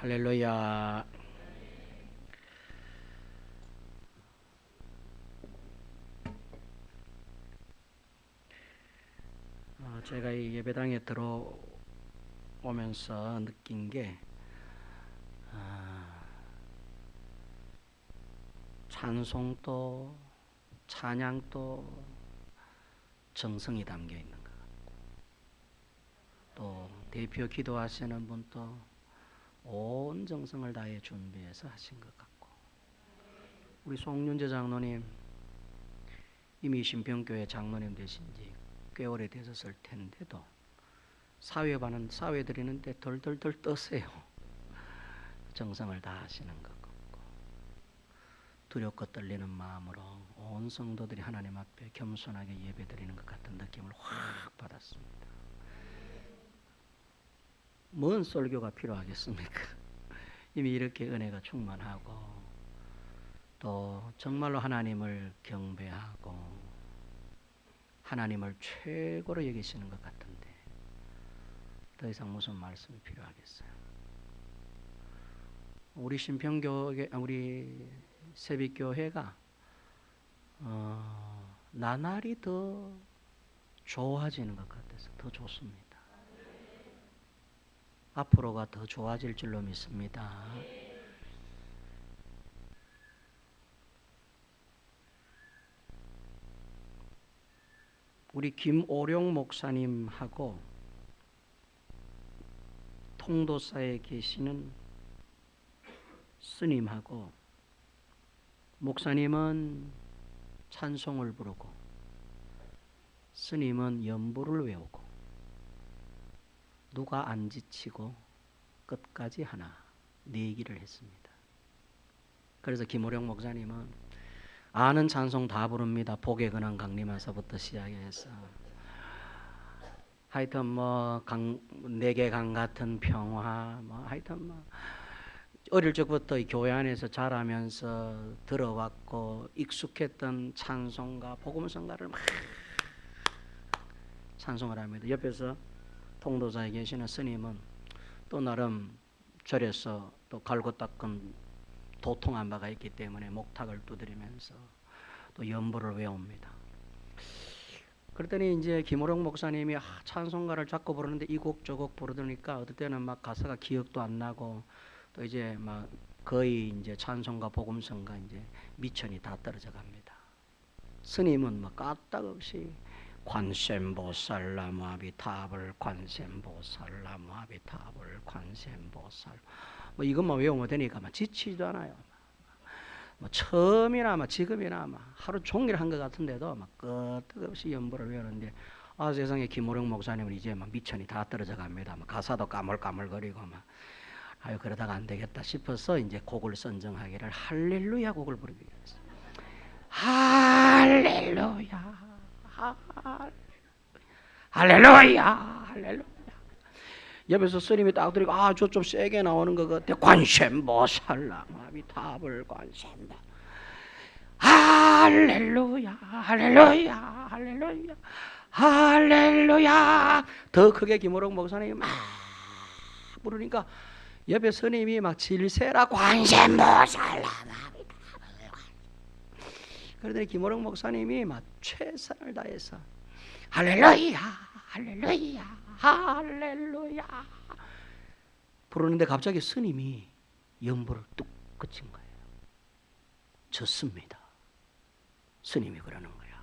할렐루야. 제가 이 예배당에 들어오면서 느낀 게 찬송도 찬양도 정성이 담겨 있는 것 같고, 또 대표 기도하시는 분도 온 정성을 다해 준비해서 하신 것 같고, 우리 송윤재 장로님 이미 신평교회 장로님 되신 지 꽤 오래되셨을 텐데도 사회 드리는데 덜덜덜 떠세요. 정성을 다하시는 것 같고, 두렵고 떨리는 마음으로 온 성도들이 하나님 앞에 겸손하게 예배드리는 것 같은 느낌을 확 받았습니다. 뭔 설교가 필요하겠습니까? 이미 이렇게 은혜가 충만하고, 또 정말로 하나님을 경배하고 하나님을 최고로 여기시는 것 같은데 더 이상 무슨 말씀이 필요하겠어요? 우리 신평교회, 우리 세빛교회가 나날이 더 좋아지는 것 같아서 더 좋습니다. 앞으로가 더 좋아질 줄로 믿습니다. 우리 김오룡 목사님하고 통도사에 계시는 스님하고, 목사님은 찬송을 부르고 스님은 연부를 외우고, 누가 안 지치고 끝까지 하나 내기를 했습니다. 그래서 김오룡 목사님은 아는 찬송 다 부릅니다. 복에 근한 강림하서부터 시작해서 하여튼 뭐 내게 강 같은 평화, 뭐 하여튼 뭐 어릴 적부터 이 교회 안에서 자라면서 들어왔고 익숙했던 찬송가, 복음성가를 막 찬송을 합니다. 옆에서 통도사에 계시는 스님은 또 나름 절에서 또 갈고 닦은 도통한 바가 있기 때문에 목탁을 두드리면서 또 연부를 외웁니다. 그랬더니 이제 김오룡 목사님이 찬송가를 자꾸 부르는데 이 곡 저 곡 부르니까 어떨 때는 막 가사가 기억도 안 나고, 또 이제 막 거의 이제 찬송가 복음성가 이제 미천이 다 떨어져 갑니다. 스님은 막 까딱없이 관세음보살나무아비타불 관세음보살나무아비타불 관세음보살, 뭐 이것만 외우면 되니까 막 지치지도 않아요. 뭐 처음이나 막 지금이나 막 하루 종일 한 것 같은데도 막 끄떡없이 연부를 외우는데, 세상에 김오룡 목사님은 이제 막 미천이 다 떨어져 갑니다. 막 가사도 까물까물거리고 막 그러다가 안 되겠다 싶어서 이제 곡을 선정하기를 할렐루야 곡을 부르기로 했어요. 할렐루야, 할렐루야, 할렐루야. 옆에서 스님이 딱 들이고 저 좀 세게 나오는 것 같아. 관세음보살나무아비타불 관세음보 할렐루야, 할렐루야, 할렐루야, 할렐루야. 더 크게 김오룡 목사님이 막 부르니까 옆에 스님이 막 질세라 관세음보살나무아비타불. 그러더니 김오룡 목사님이 막 최선을 다해서 할렐루야, 할렐루야, 할렐루야 부르는데 갑자기 스님이 연부를 뚝 그친 거예요. 졌습니다. 스님이 그러는 거야.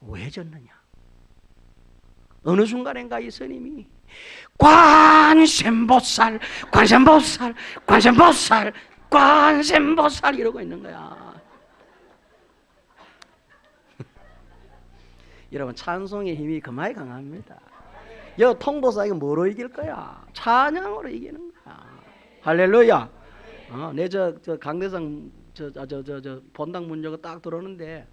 왜 졌느냐? 어느 순간인가 이 스님이 관세음보살, 관세음보살, 관세음보살, 관세음보살 이러고 있는 거야. 여러분, 찬송의 힘이 그마이 강합니다. 여 통도사 이거 뭐로 이길 거야? 찬양으로 이기는 거야. 할렐루야. 내 저 강대상 저 본당 문 열고 딱 들어오는데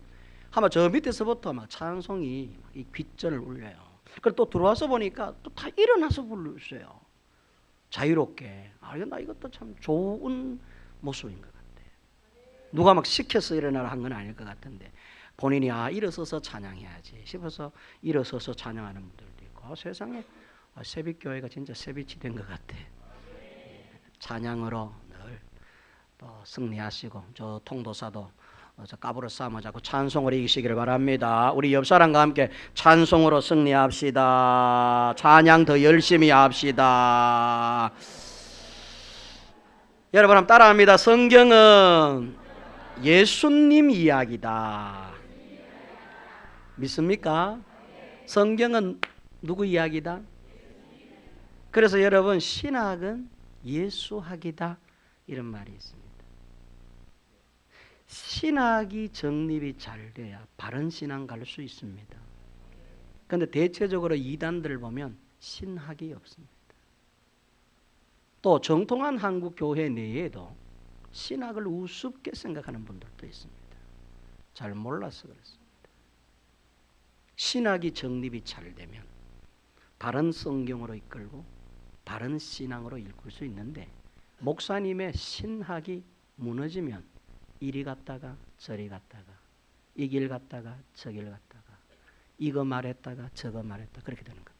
아마 저 밑에서부터 막 찬송이 이 귓전을 울려요. 그리고 또 들어와서 보니까 또 다 일어나서 부르셔요. 자유롭게. 나 이것도 참 좋은 모습인 것 같아. 누가 막 시켜서 일어나라 한 건 아닐 것 같은데 본인이 일어서서 찬양해야지 싶어서 일어서서 찬양하는 분들도 있고, 세상에 새빛교회가 진짜 새빛이 된 것 같아. 찬양으로 늘 또 승리하시고 저 통도사도 저 까불어 싸움을 자꾸 찬송으로 이기시기를 바랍니다. 우리 옆 사람과 함께 찬송으로 승리합시다. 찬양 더 열심히 합시다. 여러분 한번 따라합니다. 성경은 예수님 이야기다. 믿습니까? 성경은 누구 이야기다? 그래서 여러분 신학은 예수학이다 이런 말이 있습니다. 신학이 정립이 잘 돼야 바른 신앙 갈 수 있습니다. 그런데 대체적으로 이단들 보면 신학이 없습니다. 또 정통한 한국 교회 내에도 신학을 우습게 생각하는 분들도 있습니다. 잘 몰라서 그렇습니다. 신학이 정립이 잘 되면 바른 성경으로 이끌고 바른 신앙으로 이끌 수 있는데 목사님의 신학이 무너지면 이리 갔다가 저리 갔다가 이 길 갔다가 저 길 갔다가 이거 말했다가 저거 말했다 그렇게 되는 겁니다.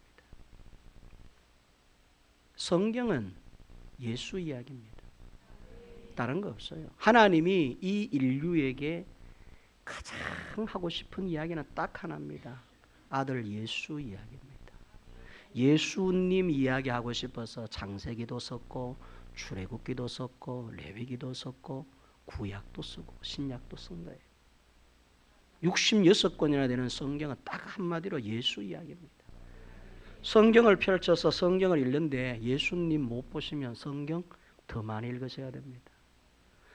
성경은 예수 이야기입니다. 다른 거 없어요. 하나님이 이 인류에게 가장 하고 싶은 이야기는 딱 하나입니다. 아들 예수 이야기입니다. 예수님 이야기하고 싶어서 창세기도 썼고 출애굽기도 썼고 레위기도 썼고 구약도 쓰고 신약도 쓴 거예요. 66권이나 되는 성경은 딱 한마디로 예수 이야기입니다. 성경을 펼쳐서 성경을 읽는데 예수님 못 보시면 성경 더 많이 읽으셔야 됩니다.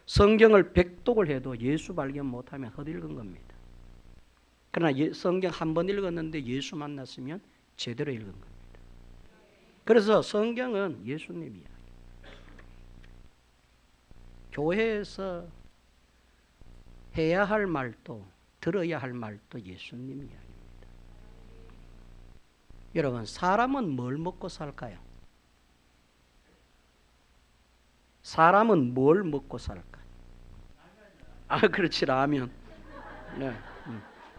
성경을 100독을 해도 예수 발견 못하면 헛읽은 겁니다. 그러나 성경 한 번 읽었는데 예수 만났으면 제대로 읽은 겁니다. 그래서 성경은 예수님 이야기. 교회에서 해야 할 말도 들어야 할 말도 예수님 이야기입니다. 여러분 사람은 뭘 먹고 살까요? 사람은 뭘 먹고 살까요? 그렇지 라면. 네.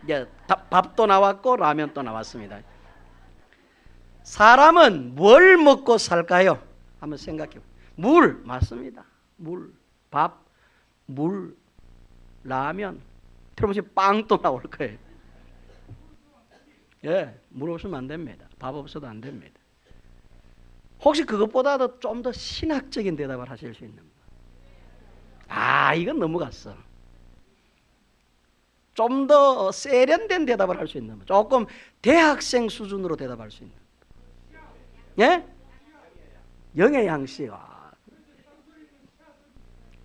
이제 밥도 나왔고 라면도 나왔습니다. 사람은 뭘 먹고 살까요? 한번 생각해 보세요. 물 맞습니다. 물, 밥, 물, 라면. 들어보시면 빵도 나올 거예요. 예, 물 없으면 안 됩니다. 밥 없어도 안 됩니다. 혹시 그것보다도 좀 더 신학적인 대답을 하실 수 있는 거? 이건 넘어갔어. 좀 더 세련된 대답을 할 수 있는 거. 조금 대학생 수준으로 대답할 수 있는 거. 예? 영의 양식.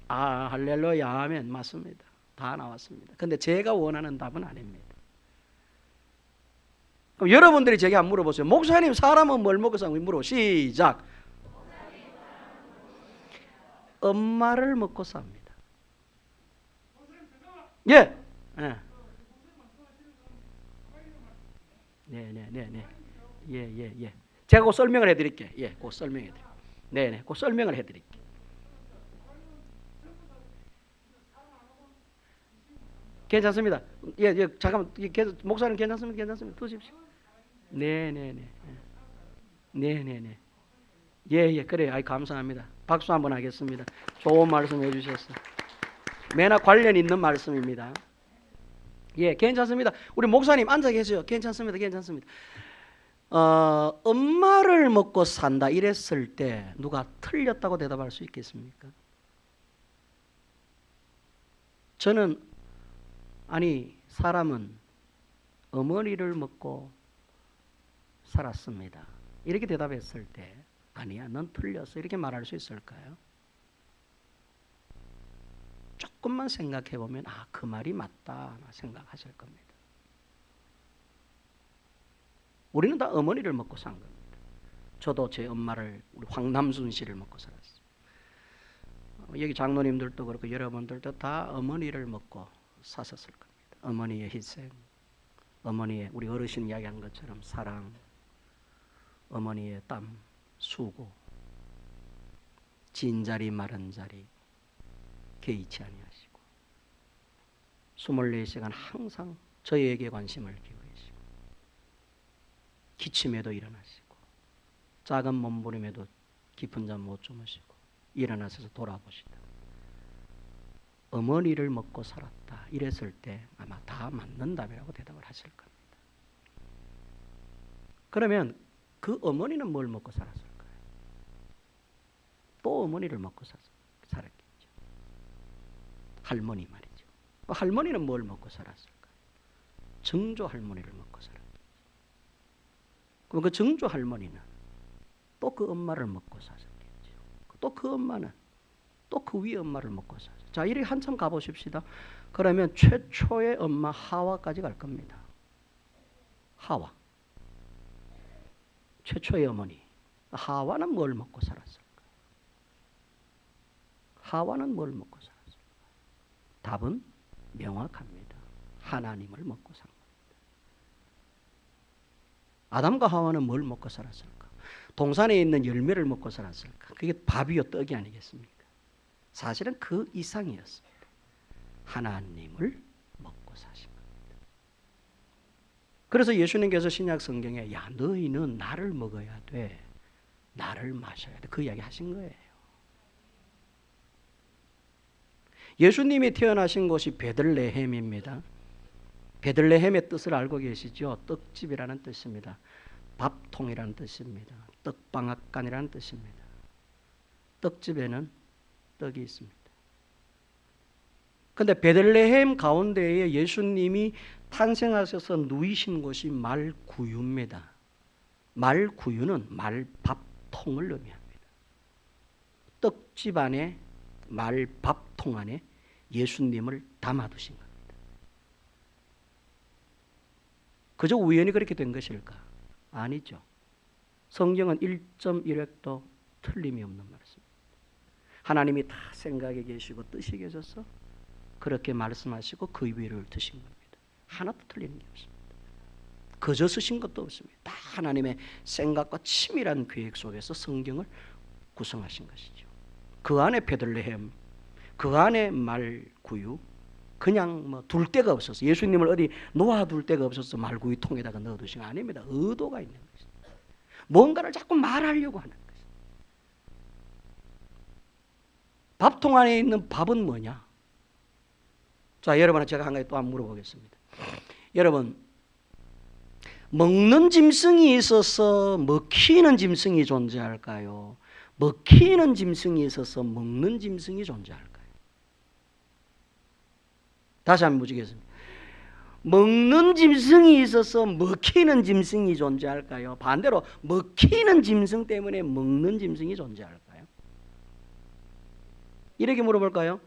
할렐루야 아멘. 맞습니다. 다 나왔습니다. 근데 제가 원하는 답은 아닙니다. 그럼 여러분들이 제게 한번 물어보세요. 목사님 사람은 뭘 먹고 사는 물어. 시작. 엄마를 먹고 삽니다. 예. 네. 예. 제가 곧 설명을 해드릴게요. 예, 곧 설명해드릴게요. 네네, 곧 설명을 해드릴게요. 괜찮습니다. 예, 잠깐만. 목사님 괜찮습니다. 드십시오. 네네네. 예, 그래요. 감사합니다. 박수 한번 하겠습니다. 좋은 말씀 해주셨어요. 매나 관련 있는 말씀입니다. 예, 괜찮습니다. 우리 목사님 앉아 계세요. 괜찮습니다. 엄마를 먹고 산다 이랬을 때 누가 틀렸다고 대답할 수 있겠습니까? 저는 사람은 어머니를 먹고 살았습니다. 이렇게 대답했을 때 아니야, 넌 틀렸어 이렇게 말할 수 있을까요? 조금만 생각해 보면 그 말이 맞다 생각하실 겁니다. 우리는 다 어머니를 먹고 산 겁니다. 저도 제 엄마를 우리 황남순 씨를 먹고 살았어요. 여기 장로님들도 그렇고 여러분들도 다 어머니를 먹고 사셨을 겁니다. 어머니의 희생, 어머니의 우리 어르신 이야기한 것처럼 사랑, 어머니의 땀, 수고, 진자리 마른 자리 개의치 아니하시고 24시간 항상 저희에게 관심을 기울이시고 기침에도 일어나시고 작은 몸부림에도 깊은 잠 못 주무시고 일어나셔서 돌아보시다. 어머니를 먹고 살았다. 이랬을 때 아마 다 맞는다라고 대답을 하실 겁니다. 그러면 그 어머니는 뭘 먹고 살았을까요? 또 어머니를 먹고 살았겠죠. 할머니 말이죠. 그 할머니는 뭘 먹고 살았을까요? 정조 할머니를 먹고 살았겠죠. 그럼 그 정조 할머니는 또 그 엄마를 먹고 살았겠죠. 또 그 엄마는 또 그 위에 엄마를 먹고 살았죠. 자, 이렇게 한참 가보십시다. 그러면 최초의 엄마 하와까지 갈 겁니다. 하와. 최초의 어머니. 하와는 뭘 먹고 살았을까? 하와는 뭘 먹고 살았을까? 답은 명확합니다. 하나님을 먹고 산 겁니다. 아담과 하와는 뭘 먹고 살았을까? 동산에 있는 열매를 먹고 살았을까? 그게 밥이요 떡이 아니겠습니까? 사실은 그 이상이었습니다. 하나님을 먹고 사신 겁니다. 그래서 예수님께서 신약 성경에 야 너희는 나를 먹어야 돼. 나를 마셔야 돼. 그 이야기 하신 거예요. 예수님이 태어나신 곳이 베들레헴입니다. 베들레헴의 뜻을 알고 계시죠? 떡집이라는 뜻입니다. 밥통이라는 뜻입니다. 떡방앗간이라는 뜻입니다. 떡집에는 떡이 있습니다. 그런데 베들레헴 가운데에 예수님이 탄생하셔서 누이신 곳이 말구유입니다. 말구유는 말밥통을 의미합니다. 떡집 안에 말밥통 안에 예수님을 담아두신 겁니다. 그저 우연히 그렇게 된 것일까? 아니죠. 성경은 1.1획도 틀림이 없는 말씀입니다. 하나님이 다 생각에 계시고 뜻이 계셔서 그렇게 말씀하시고 그 위를 드신 겁니다. 하나도 틀리는 게 없습니다. 그저 쓰신 것도 없습니다. 다 하나님의 생각과 치밀한 계획 속에서 성경을 구성하신 것이죠. 그 안에 베들레헴, 그 안에 말구유, 그냥 뭐 둘 데가 없어서 예수님을 어디 놓아둘 데가 없어서 말구유 통에다가 넣어두신 거 아닙니다. 의도가 있는 것입니다. 뭔가를 자꾸 말하려고 하는 것입니다. 밥통 안에 있는 밥은 뭐냐? 자, 여러분은 제가 한 가지 또 한번 물어보겠습니다. 여러분, 먹는 짐승이 있어서 먹히는 짐승이 존재할까요? 먹히는 짐승이 있어서 먹는 짐승이 존재할까요? 다시 한번 묻겠습니다. 먹는 짐승이 있어서 먹히는 짐승이 존재할까요? 반대로 먹히는 짐승 때문에 먹는 짐승이 존재할까요? 이렇게 물어볼까요?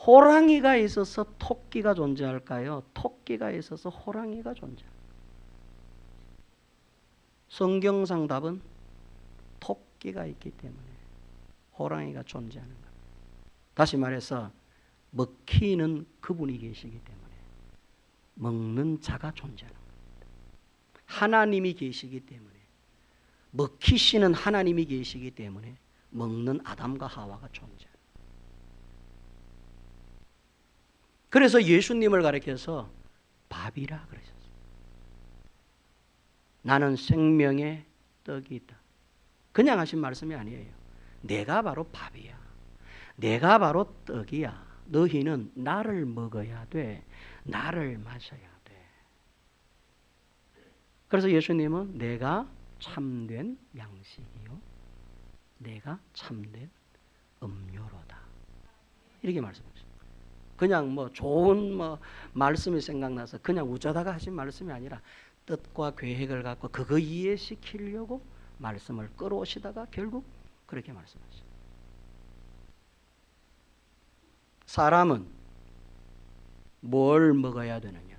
호랑이가 있어서 토끼가 존재할까요? 토끼가 있어서 호랑이가 존재할까요? 성경상 답은 토끼가 있기 때문에 호랑이가 존재하는 겁니다. 다시 말해서 먹히는 그분이 계시기 때문에 먹는 자가 존재하는 겁니다. 하나님이 계시기 때문에 먹히시는 하나님이 계시기 때문에 먹는 아담과 하와가 존재합니다. 그래서 예수님을 가리켜서 밥이라 그러셨어요. 나는 생명의 떡이 있다. 그냥 하신 말씀이 아니에요. 내가 바로 밥이야. 내가 바로 떡이야. 너희는 나를 먹어야 돼. 나를 마셔야 돼. 그래서 예수님은 내가 참된 양식이요. 내가 참된 음료로다. 이렇게 말씀하셨어요. 그냥 뭐 좋은 말씀이 생각나서 그냥 우짜다가 하신 말씀이 아니라 뜻과 계획을 갖고 그거 이해시키려고 말씀을 끌어오시다가 결국 그렇게 말씀하셨어요. 사람은 뭘 먹어야 되느냐?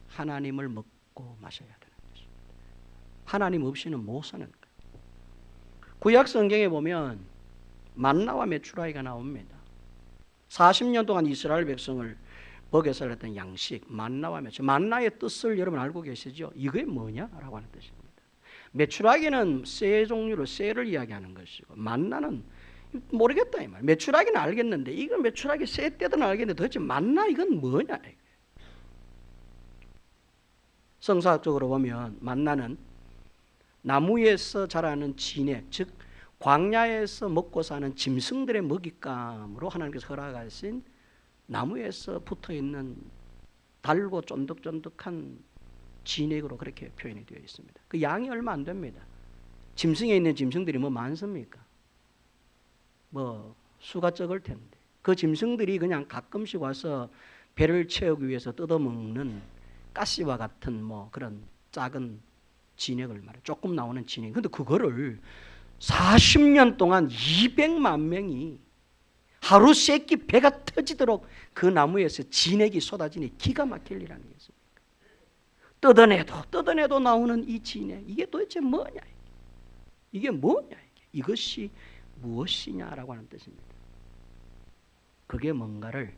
하나님을 먹고 마셔야 되는 것입니다. 하나님 없이는 못 사는 거예요. 구약 성경에 보면 만나와 메추라기가 나옵니다. 40년 동안 이스라엘 백성을 먹여 살렸던 양식, 만나와 메추라기. 만나의 뜻을 여러분 알고 계시죠? 이게 뭐냐라고 하는 뜻입니다. 메추라기는 새 종류로 새를 이야기하는 것이고 만나는 모르겠다 이 말. 메추라기는 알겠는데 이건 메추라기 새 때든 알겠는데 도대체 만나 이건 뭐냐? 성사학적으로 보면 만나는 나무에서 자라는 진액, 즉 광야에서 먹고 사는 짐승들의 먹잇감으로 하나님께서 허락하신 나무에서 붙어있는 달고 쫀득쫀득한 진액으로 그렇게 표현이 되어 있습니다. 그 양이 얼마 안 됩니다. 짐승에 있는 짐승들이 뭐 많습니까? 뭐 수가 적을 텐데 그 짐승들이 그냥 가끔씩 와서 배를 채우기 위해서 뜯어먹는 가시와 같은 뭐 그런 작은 진액을 말해 조금 나오는 진액. 근데 그거를 40년 동안 200만 명이 하루 세끼 배가 터지도록 그 나무에서 진액이 쏟아지니 기가 막힐 일 아니겠습니까? 뜯어내도 나오는 이 진액, 이게 도대체 뭐냐? 이게 뭐냐? 이것이 무엇이냐라고 하는 뜻입니다. 그게 뭔가를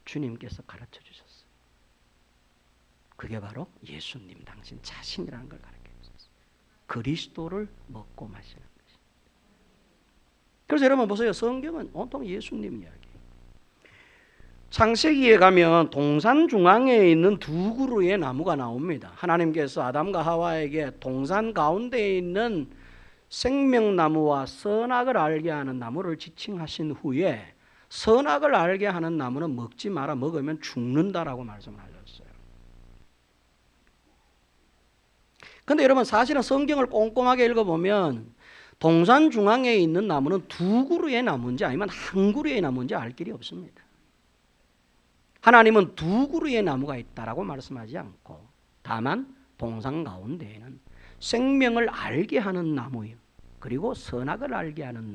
주님께서 가르쳐 주셨어요. 그게 바로 예수님 당신 자신이라는 걸 가르쳐 주셨어요. 그리스도를 먹고 마시는 것입니다. 그래서 여러분 보세요. 성경은 온통 예수님 이야기. 창세기에 가면 동산 중앙에 있는 두 그루의 나무가 나옵니다. 하나님께서 아담과 하와에게 동산 가운데 있는 생명나무와 선악을 알게 하는 나무를 지칭하신 후에 선악을 알게 하는 나무는 먹지 마라, 먹으면 죽는다라고 말씀을 하셨어요. 그런데 여러분 사실은 성경을 꼼꼼하게 읽어보면 동산 중앙에 있는 나무는 두 그루의 나무인지 아니면 한 그루의 나무인지 알 길이 없습니다. 하나님은 두 그루의 나무가 있다라고 말씀하지 않고 다만 동산 가운데에는 생명을 알게 하는 나무요 그리고 선악을 알게 하는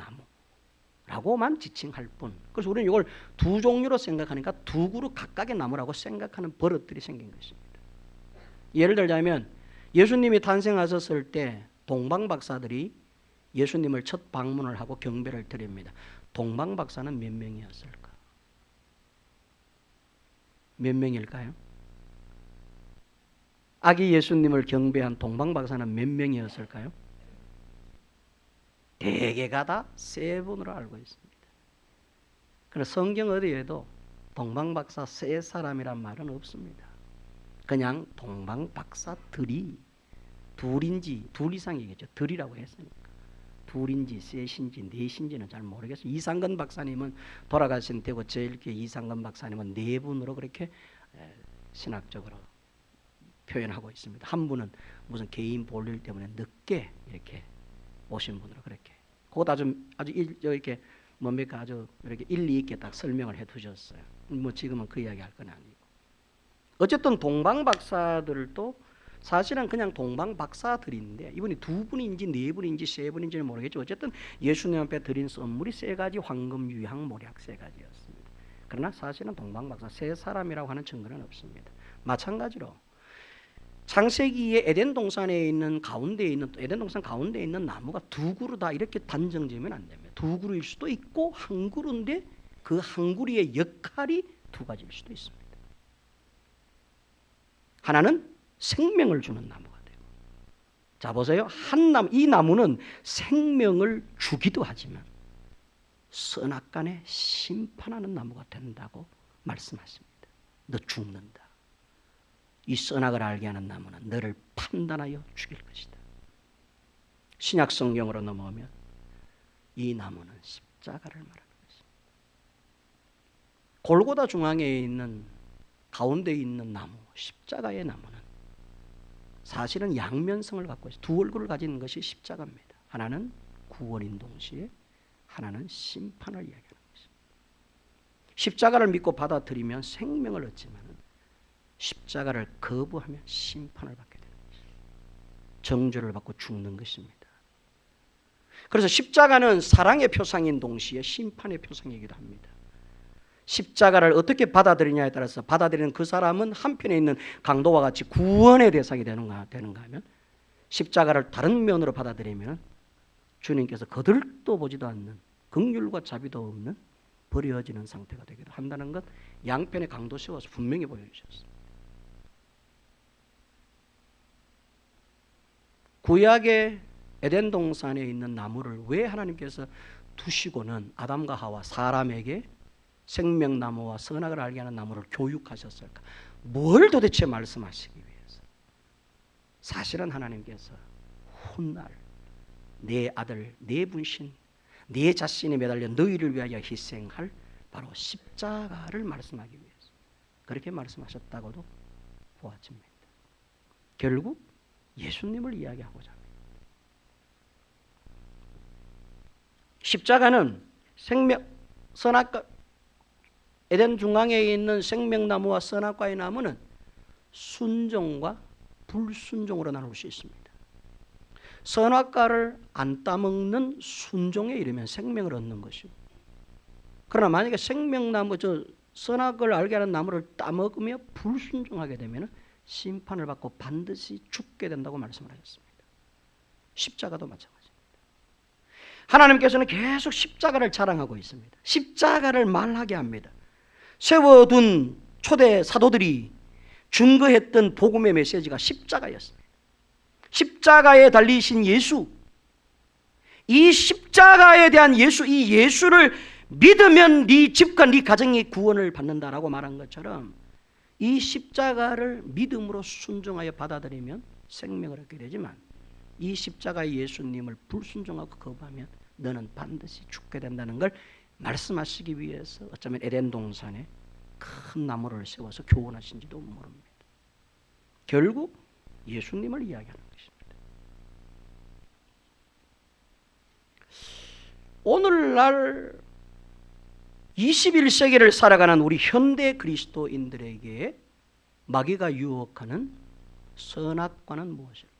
나무라고만 지칭할 뿐. 그래서 우리는 이걸 두 종류로 생각하니까 두 그루 각각의 나무라고 생각하는 버릇들이 생긴 것입니다. 예를 들자면 예수님이 탄생하셨을 때 동방 박사들이 예수님을 첫 방문을 하고 경배를 드립니다. 동방 박사는 몇 명이었을까? 몇 명일까요? 아기 예수님을 경배한 동방 박사는 몇 명이었을까요? 대개가 다 세 분으로 알고 있습니다. 그래서 성경 어디에도 동방 박사 세 사람이란 말은 없습니다. 그냥 동방 박사들이 둘인지 둘 이상이겠죠. 들이라고 했으니까. 둘인지 셋인지 넷인지는 잘 모르겠어요. 이상근 박사님은 돌아가신 때고 제일교회 이상근 박사님은 네 분으로 그렇게 신학적으로 표현하고 있습니다. 한 분은 무슨 개인 볼일 때문에 늦게 이렇게 오신 분으로 그렇게. 그것 아주 이렇게 뭡니까 아주 이렇게 일리 있게 딱 설명을 해두셨어요. 뭐 지금은 그 이야기 할 건 아니고. 어쨌든 동방 박사들도 사실은 그냥 동방 박사들인데 이분이 두 분인지 네 분인지 세 분인지는 모르겠죠. 어쨌든 예수님 앞에 드린 선물이 세 가지 황금, 유향, 모략 세 가지였습니다. 그러나 사실은 동방 박사 세 사람이라고 하는 증거는 없습니다. 마찬가지로 창세기의 에덴 동산에 있는 에덴 동산 가운데 있는 나무가 두 그루 다 이렇게 단정지으면 안 됩니다. 두 그루일 수도 있고 한 그루인데 그 한 그루의 역할이 두 가지일 수도 있습니다. 하나는 생명을 주는 나무가 되고, 자 보세요. 이 나무는 생명을 주기도 하지만 선악간에 심판하는 나무가 된다고 말씀하십니다. 너 죽는다. 이 선악을 알게 하는 나무는 너를 판단하여 죽일 것이다. 신약 성경으로 넘어오면 이 나무는 십자가를 말하는 것입니다. 골고다 중앙에 있는 가운데 있는 나무, 십자가의 나무는 사실은 양면성을 갖고 있어요. 두 얼굴을 가진 것이 십자가입니다. 하나는 구원인 동시에 하나는 심판을 이야기하는 것입니다. 십자가를 믿고 받아들이면 생명을 얻지만 십자가를 거부하면 심판을 받게 되는 것입니다. 정죄를 받고 죽는 것입니다. 그래서 십자가는 사랑의 표상인 동시에 심판의 표상이기도 합니다. 십자가를 어떻게 받아들이냐에 따라서 받아들이는 그 사람은 한편에 있는 강도와 같이 구원의 대상이 되는가 하면 십자가를 다른 면으로 받아들이면 주님께서 거들떠 보지도 않는 긍휼과 자비도 없는 버려지는 상태가 되기도 한다는 것 양편의 강도 세워서 분명히 보여주셨습니다. 구약의 에덴 동산에 있는 나무를 왜 하나님께서 두시고는 아담과 하와 사람에게 생명나무와 선악을 알게 하는 나무를 교육하셨을까? 뭘 도대체 말씀하시기 위해서? 사실은 하나님께서 훗날 내 아들, 내 분신, 내 자신이 매달려 너희를 위하여 희생할 바로 십자가를 말씀하기 위해서 그렇게 말씀하셨다고도 보아집니다. 결국 예수님을 이야기하고자 합니다. 십자가는 선악과, 에덴 중앙에 있는 생명나무와 선악과의 나무는 순종과 불순종으로 나눌 수 있습니다. 선악과를 안 따먹는 순종에 이르면 생명을 얻는 것이고, 그러나 만약에 생명나무, 선악을 알게 하는 나무를 따먹으며 불순종하게 되면 심판을 받고 반드시 죽게 된다고 말씀을 하셨습니다. 십자가도 마찬가지입니다. 하나님께서는 계속 십자가를 자랑하고 있습니다. 십자가를 말하게 합니다. 세워둔 초대 사도들이 증거했던 복음의 메시지가 십자가였습니다. 십자가에 달리신 예수, 이 십자가에 대한 예수, 이 예수를 믿으면 네 집과 네 가정이 구원을 받는다라고 말한 것처럼 이 십자가를 믿음으로 순종하여 받아들이면 생명을 얻게 되지만 이 십자가의 예수님을 불순종하고 거부하면 너는 반드시 죽게 된다는 걸 말씀하시기 위해서 어쩌면 에덴 동산에 큰 나무를 세워서 교훈하신지도 모릅니다. 결국 예수님을 이야기하는 것입니다. 오늘날 21세기를 살아가는 우리 현대 그리스도인들에게 마귀가 유혹하는 선악과는 무엇일까?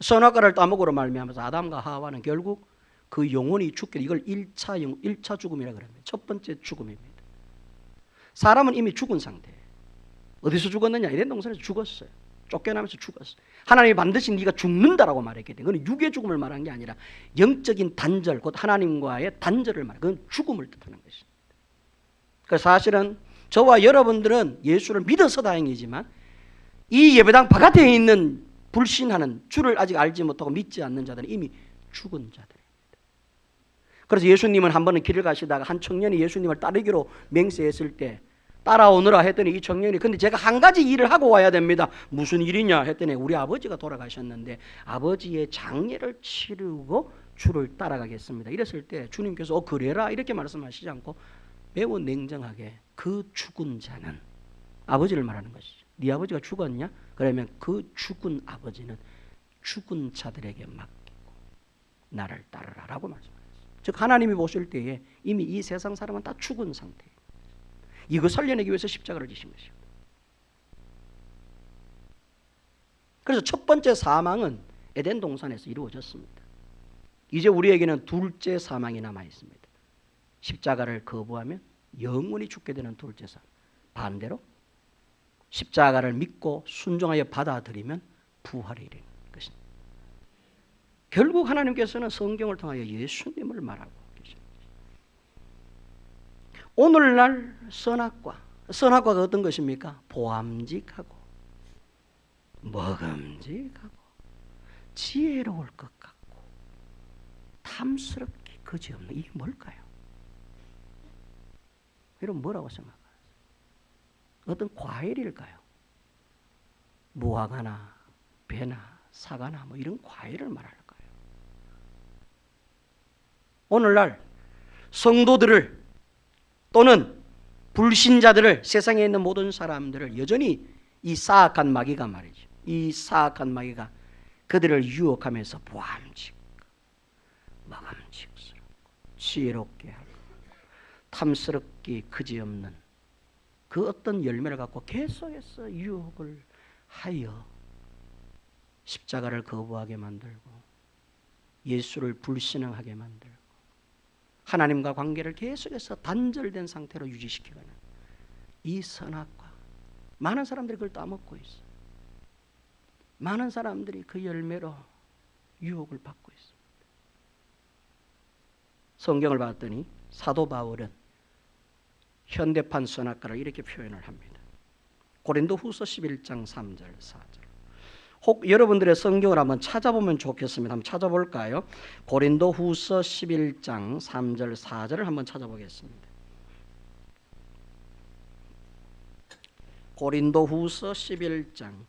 선악과를 따먹으로 말미암아서 아담과 하와는 결국 그 영혼이 죽게, 이걸 1차 죽음이라고 합니다. 첫 번째 죽음입니다. 사람은 이미 죽은 상태예요. 어디서 죽었느냐? 에덴 동산에서 죽었어요. 쫓겨나면서 죽었어요. 하나님이 반드시 네가 죽는다라고 말했기 때문에 그건 육의 죽음을 말한 게 아니라 영적인 단절, 곧 하나님과의 단절을 말해요. 그건 죽음을 뜻하는 것입니다. 그래서 사실은 저와 여러분들은 예수를 믿어서 다행이지만 이 예배당 바깥에 있는 불신하는, 주를 아직 알지 못하고 믿지 않는 자들은 이미 죽은 자들입니다. 그래서 예수님은 한 번은 길을 가시다가 한 청년이 예수님을 따르기로 맹세했을 때 따라오느라 했더니 이 청년이, 근데 제가 한 가지 일을 하고 와야 됩니다. 무슨 일이냐 했더니 우리 아버지가 돌아가셨는데 아버지의 장례를 치르고 주를 따라가겠습니다. 이랬을 때 주님께서 그래라 이렇게 말씀하시지 않고 매우 냉정하게 그 죽은 자는, 아버지를 말하는 것이죠. 네 아버지가 죽었냐? 그러면 그 죽은 아버지는 죽은 자들에게 맡기고 나를 따르라라고 말씀하셨어요. 즉 하나님이 보실 때에 이미 이 세상 사람은 다 죽은 상태예요. 이거 살려내기 위해서 십자가를 지신 것이에요. 그래서 첫 번째 사망은 에덴 동산에서 이루어졌습니다. 이제 우리에게는 둘째 사망이 남아 있습니다. 십자가를 거부하면 영원히 죽게 되는 둘째 사망. 반대로 십자가를 믿고 순종하여 받아들이면 부활이 이르는 것입니다. 결국 하나님께서는 성경을 통하여 예수님을 말하고 계십니다. 오늘날 선악과가 어떤 것입니까? 보암직하고 먹음직하고 지혜로울 것 같고 탐스럽기 그지없는, 이게 뭘까요? 여러분 뭐라고 생각하세요? 어떤 과일일까요? 무화과나 배나 사과나 뭐 이런 과일을 말할까요? 오늘날 성도들을 또는 불신자들을, 세상에 있는 모든 사람들을 여전히 이 사악한 마귀가 말이죠. 이 사악한 마귀가 그들을 유혹하면서 보암직, 먹음직스럽고 지혜롭게 하고 탐스럽기 그지없는 그 어떤 열매를 갖고 계속해서 유혹을 하여 십자가를 거부하게 만들고 예수를 불신앙하게 만들고 하나님과 관계를 계속해서 단절된 상태로 유지시키는 이 선악과, 많은 사람들이 그걸 따먹고 있어요. 많은 사람들이 그 열매로 유혹을 받고 있습니다. 성경을 봤더니 사도 바울은 현대판 선악과를 이렇게 표현을 합니다. 고린도후서 11장 3절 4절. 혹 여러분들의 성경을 한번 찾아보면 좋겠습니다. 한번 찾아볼까요? 고린도후서 11장 3절 4절을 한번 찾아보겠습니다. 고린도후서 11장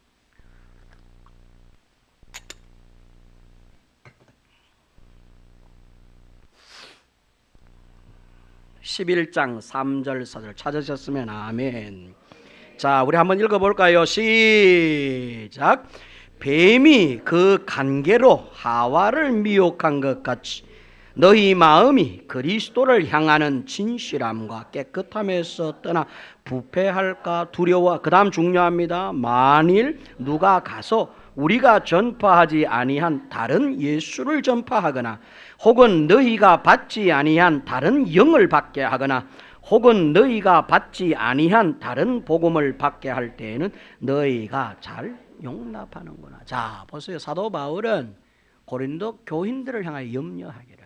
11장 3절 4절 찾으셨으면 아멘. 자, 우리 한번 읽어볼까요? 시작. 뱀이 그 관계로 하와를 미혹한 것 같이 너희 마음이 그리스도를 향하는 진실함과 깨끗함에서 떠나 부패할까 두려워. 그 다음 중요합니다. 만일 누가 가서 우리가 전파하지 아니한 다른 예수를 전파하거나 혹은 너희가 받지 아니한 다른 영을 받게 하거나 혹은 너희가 받지 아니한 다른 복음을 받게 할 때에는 너희가 잘 용납하는구나. 자, 보세요. 사도 바울은 고린도 교인들을 향하여 염려하기를.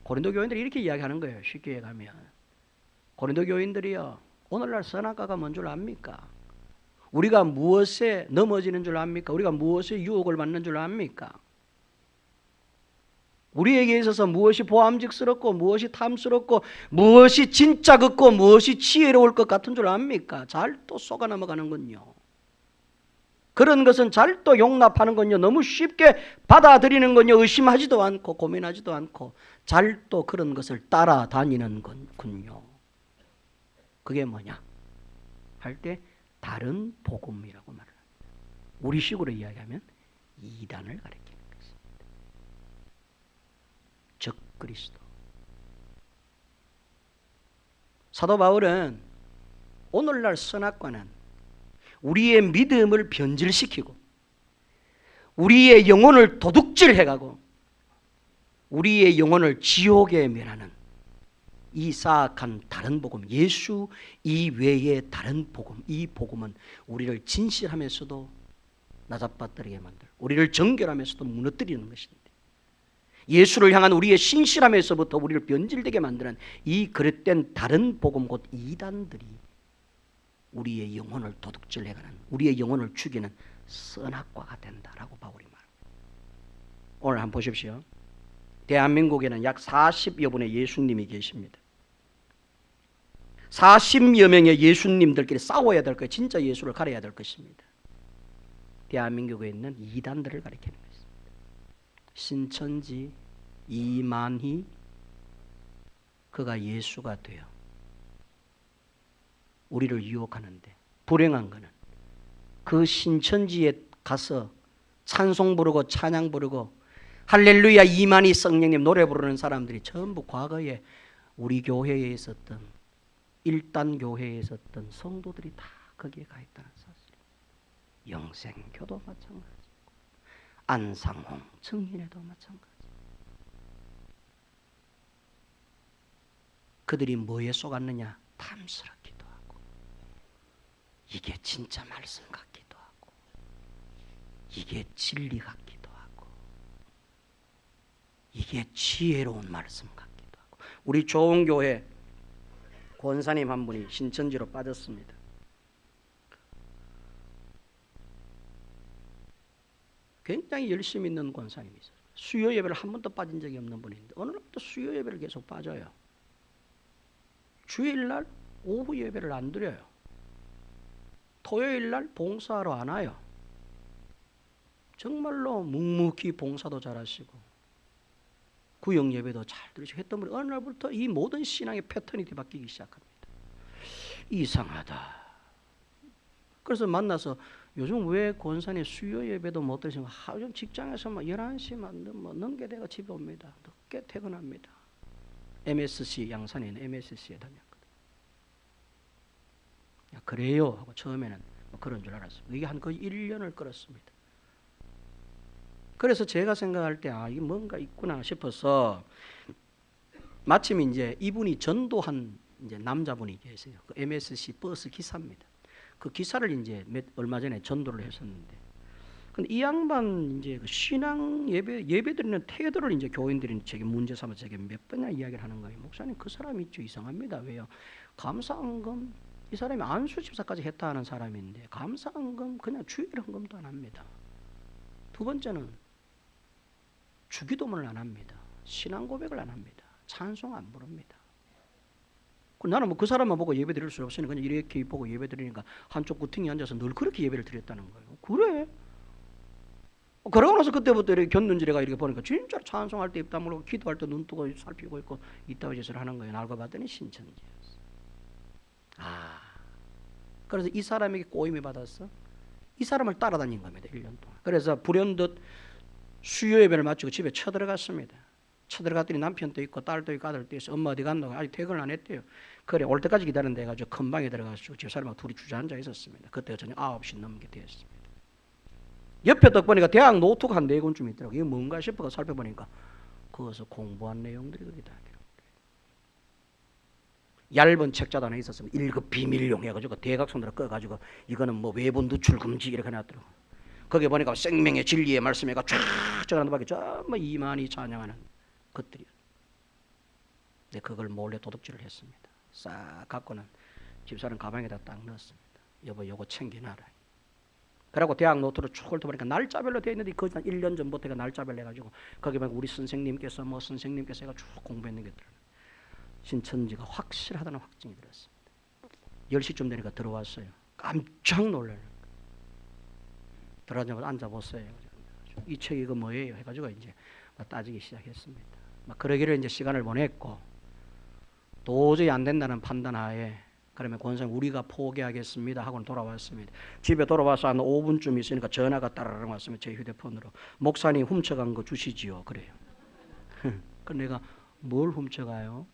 고린도 교인들이 이렇게 이야기하는 거예요. 쉽게 얘기하면 고린도 교인들이요, 오늘날 선악과가 뭔 줄 압니까? 우리가 무엇에 넘어지는 줄 압니까? 우리가 무엇에 유혹을 받는 줄 압니까? 우리에게 있어서 무엇이 보암직스럽고 무엇이 탐스럽고 무엇이 진짜 같고 무엇이 지혜로울 것 같은 줄 압니까? 잘 또 속아 넘어가는군요. 그런 것은 잘 또 용납하는군요. 너무 쉽게 받아들이는군요. 의심하지도 않고 고민하지도 않고 잘 또 그런 것을 따라다니는군요. 그게 뭐냐? 할 때 다른 복음이라고 말을 합니다. 우리식으로 이야기하면 이단을 가리키는 것입니다. 적 그리스도. 사도 바울은 오늘날 선악과는 우리의 믿음을 변질시키고 우리의 영혼을 도둑질해가고 우리의 영혼을 지옥에 면하는 이 사악한 다른 복음, 예수 이외의 다른 복음, 이 복음은 우리를 진실하면서도 나잡아뜨리게 만들고 우리를 정결하면서도 무너뜨리는 것인데, 예수를 향한 우리의 신실함에서부터 우리를 변질되게 만드는 이 그릇된 다른 복음 곧 이단들이 우리의 영혼을 도둑질해가는, 우리의 영혼을 죽이는 선악과가 된다라고 바울이 말합니다. 오늘 한번 보십시오. 대한민국에는 약 40여 분의 예수님이 계십니다. 40여 명의 예수님들끼리 싸워야 될 거예요. 진짜 예수를 가려야 될 것입니다. 대한민국에 있는 이단들을 가리키는 것입니다. 신천지, 이만희, 그가 예수가 되어 우리를 유혹하는데, 불행한 거는 그 신천지에 가서 찬송 부르고 찬양 부르고 할렐루야 이만희 성령님 노래 부르는 사람들이 전부 과거에 우리 교회에 있었던, 일단 교회에 있었던 성도들이 다 거기에 가 있다는 사실. 영생교도 마찬가지고 안상홍 청년회도 마찬가지. 그들이 뭐에 속았느냐? 탐스럽기도 하고 이게 진짜 말씀 같기도 하고 이게 진리 같기도 하고 이게 지혜로운 말씀 같기도 하고. 우리 좋은 교회 권사님 한 분이 신천지로 빠졌습니다. 굉장히 열심히 있는 권사님이 있어요. 수요 예배를 한 번도 빠진 적이 없는 분인데 어느 날부터 수요 예배를 계속 빠져요. 주일날 오후 예배를 안 드려요. 토요일날 봉사하러 안 와요. 정말로 묵묵히 봉사도 잘하시고 구역 예배도 잘 들으시고 했던 분이 어느 날부터 이 모든 신앙의 패턴이 뒤바뀌기 시작합니다. 이상하다. 그래서 만나서 요즘 왜 권사님 수요 예배도 못 드시면 요즘 직장에서 11시만 넘게 돼가 집에 옵니다. 늦게 퇴근합니다. MSC 양산에 있는 MSC에 다녔거든. 야, 그래요 하고 처음에는 그런 줄 알았어요. 이게 한 거의 1년을 끌었습니다. 그래서 제가 생각할 때 이게 뭔가 있구나 싶어서 마침 이제 이분이 전도한 이제 남자분이 계세요. 그 MSC 버스 기사입니다. 그 기사를 이제 얼마 전에 전도를 했었는데, 근데 이 양반 이제 그 신앙 예배 드리는 태도를 이제 교인들이 제게 문제 삼아서 제게 몇 번이나 이야기를 하는 거예요. 목사님 그 사람이 좀 이상합니다. 왜요? 감사헌금, 이 사람이 안수집사까지 했다 하는 사람인데 감사헌금 그냥 주일 헌금도 안 합니다. 두 번째는 주기도문을 안 합니다. 신앙 고백을 안 합니다. 찬송 안 부릅니다. 나는 뭐 그 사람만 보고 예배 드릴 수 없으니 그냥 이렇게 보고 예배 드리니까 한쪽 구팅에 앉아서 늘 그렇게 예배를 드렸다는 거예요. 그래? 그러고 나서 그때부터 이렇게 곁눈질해가 이렇게 보니까 진짜로 찬송할 때 입 다물고 기도할 때 눈 뜨고 살피고 있고 이따위 짓을 하는 거예요. 알고 봤더니 신천지였어. 그래서 이 사람에게 꼬임을 받았어. 이 사람을 따라다닌 겁니다. 1년 동안. 그래서 불현듯 수요 예배를 마치고 집에 쳐들어갔습니다. 쳐들어갔더니 남편도 있고 딸도 있고 아들도 있어. 엄마 어디 갔노? 아직 퇴근을 안 했대요. 그래 올 때까지 기다린다 해가지고 큰 방에 들어가서 집사람하고 둘이 주저앉아 있었습니다. 그때가 저녁 9시 넘게 되었습니다. 옆에 딱 보니까 대학 노트가 한 4권쯤 있더라고요. 이게 뭔가 싶어서 살펴보니까 거기서 공부한 내용들이 거기 다 얇은 책자도 하나 있었으면 1급 비밀용 해가지고 대각선으로 꺼가지고 이거는 뭐 외부 누출 금지 이렇게 해놨더라고. 거기 보니까 생명의 진리의 말씀에가 쫙 적어놓은 밖에 전부 이만희 찬양하는 것들이요. 근데 그걸 몰래 도둑질을 했습니다. 싹 갖고는 집사람 가방에다 딱 넣었습니다. 여보 요거 챙겨놔라. 그리고 대학 노트로 쭉 훑어보니까 날짜별로 되어 있는데 거기다 1년 전부터 날짜별로 해가지고 거기 보면 우리 선생님께서 뭐 선생님께서 해가 쭉 공부했는 게 들어요. 신천지가 확실하다는 확증이 들었습니다. 10시쯤 되니까 들어왔어요. 깜짝 놀라요. 들어가자마자 앉아보세요. 이 책 이거 뭐예요? 해가지고 이제 따지기 시작했습니다. 막 그러기를 이제 시간을 보냈고 도저히 안 된다는 판단하에 그러면 권사님 우리가 포기하겠습니다 하고는 돌아왔습니다. 집에 돌아와서 한 5분쯤 있으니까 전화가 따라랑 왔습니다. 제 휴대폰으로. 목사님 훔쳐간 거 주시지요. 그래요. 그 내가 뭘 훔쳐가요?